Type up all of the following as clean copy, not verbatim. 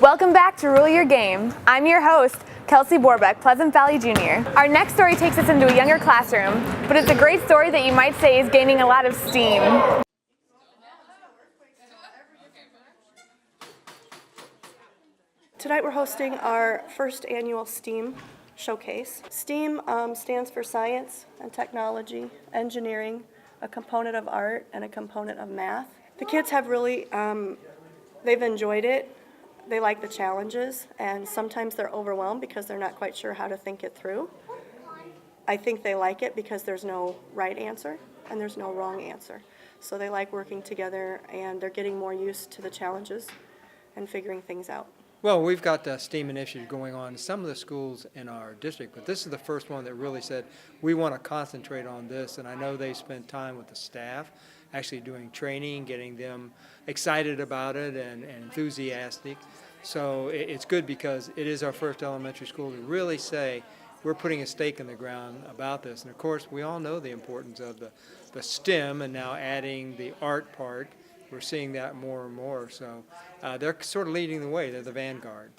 Welcome back to Rule Your Game. I'm your host, Kelsey Borbeck, Pleasant Valley Junior. Our next story takes us into a younger classroom, but it's a great story that you might say is gaining a lot of steam. Tonight we're hosting our first annual STEAM showcase. STEAM stands for science and technology, engineering, a component of art, and a component of math. The kids have really, they've enjoyed it. They like the challenges, and sometimes they're overwhelmed because they're not quite sure how to think it through. I think they like it because there's no right answer and there's no wrong answer. So they like working together, and they're getting more used to the challenges and figuring things out. Well, we've got STEAM initiatives going on in some of the schools in our district, but this is the first one that really said we want to concentrate on this, and I know they spent time with the staff actually doing training, getting them excited about it and enthusiastic. So it's good because it is our first elementary school to really say we're putting a stake in the ground about this. And of course, we all know the importance of the STEM and now adding the art part. We're seeing that more and more. So they're sort of leading the way. They're the vanguard.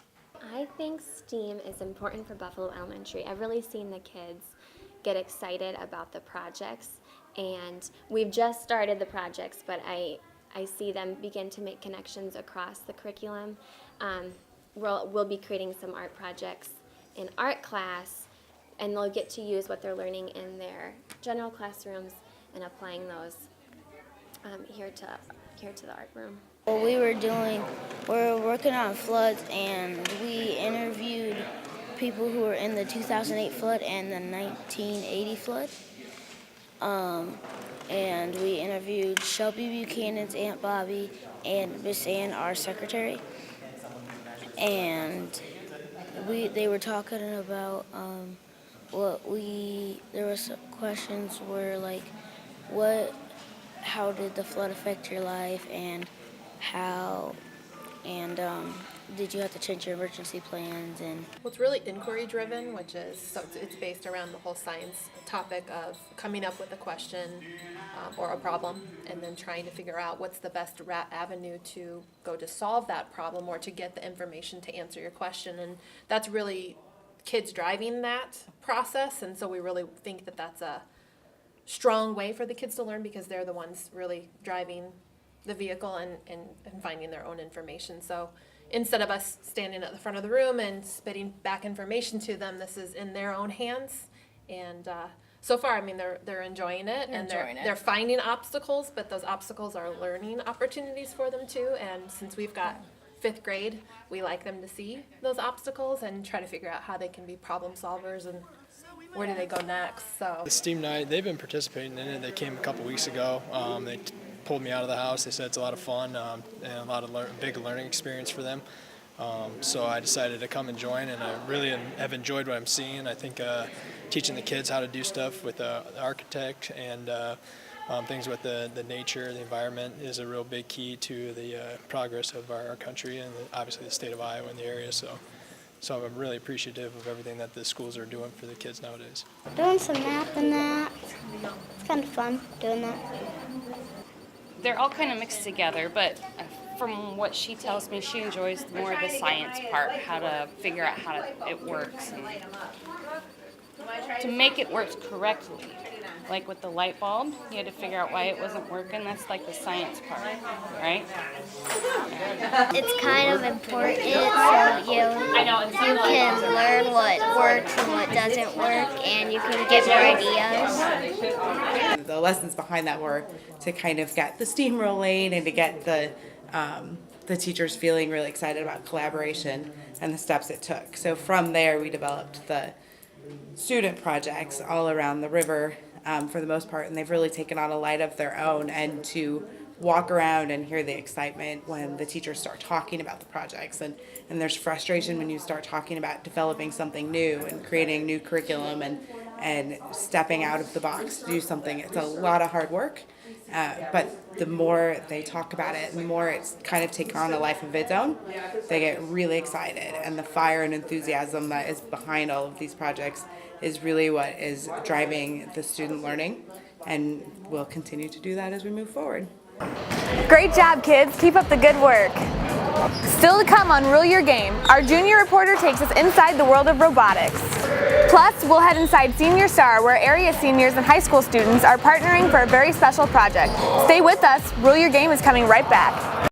I think STEAM is important for Buffalo Elementary. I've really seen the kids get excited about the projects, and we've just started the projects, but I see them begin to make connections across the curriculum. We'll be creating some art projects in art class, and they'll get to use what they're learning in their general classrooms and applying those here to the art room. What we're working on floods, and we interviewed people who were in the 2008 flood and the 1980 flood. And we interviewed Shelby Buchanan's Aunt Bobby and Miss Ann, our secretary. And they were talking about there were some questions were like, how did the flood affect your life, and did you have to change your emergency plans? And well, it's really inquiry driven, which is so it's based around the whole science topic of coming up with a question or a problem, and then trying to figure out what's the best avenue to go to solve that problem or to get the information to answer your question. And that's really kids driving that process, and so we really think that that's a strong way for the kids to learn because they're the ones really driving the vehicle and finding their own information. So instead of us standing at the front of the room and spitting back information to them, this is in their own hands. And so far, I mean, they're enjoying it, they're finding obstacles, but those obstacles are learning opportunities for them too. And since we've got 5th grade, we like them to see those obstacles and try to figure out how they can be problem solvers and where do they go next. So the STEAM night, they've been participating in it. They came a couple weeks ago. They pulled me out of the house. They said it's a lot of fun and a lot of big learning experience for them. So I decided to come and join, and I really have enjoyed what I'm seeing. I think teaching the kids how to do stuff with the architect and things with the nature, the environment is a real big key to the progress of our country and obviously the state of Iowa and the area. So I'm really appreciative of everything that the schools are doing for the kids nowadays. doing some math and that. It's kind of fun doing that. They're all kind of mixed together, but from what she tells me, she enjoys more of the science part, how to figure out how it works. And to make it work correctly, like with the light bulb, you had to figure out why it wasn't working. That's like the science part, right? It's kind of important so you can learn what works and what doesn't work, and you can get more ideas. The lessons behind that were to kind of get the steam rolling and to get the teachers feeling really excited about collaboration and the steps it took. So from there, we developed the student projects all around the river for the most part, and they've really taken on a light of their own, and to walk around and hear the excitement when the teachers start talking about the projects, and there's frustration when you start talking about developing something new and creating new curriculum and stepping out of the box to do something. It's a lot of hard work, but the more they talk about it, the more it's kind of taken on a life of its own. They get really excited, and the fire and enthusiasm that is behind all of these projects is really what is driving the student learning, and we'll continue to do that as we move forward. Great job, kids. Keep up the good work. Still to come on Rule Your Game, our junior reporter takes us inside the world of robotics. Plus, we'll head inside Senior Star, where area seniors and high school students are partnering for a very special project. Stay with us. Rule Your Game is coming right back.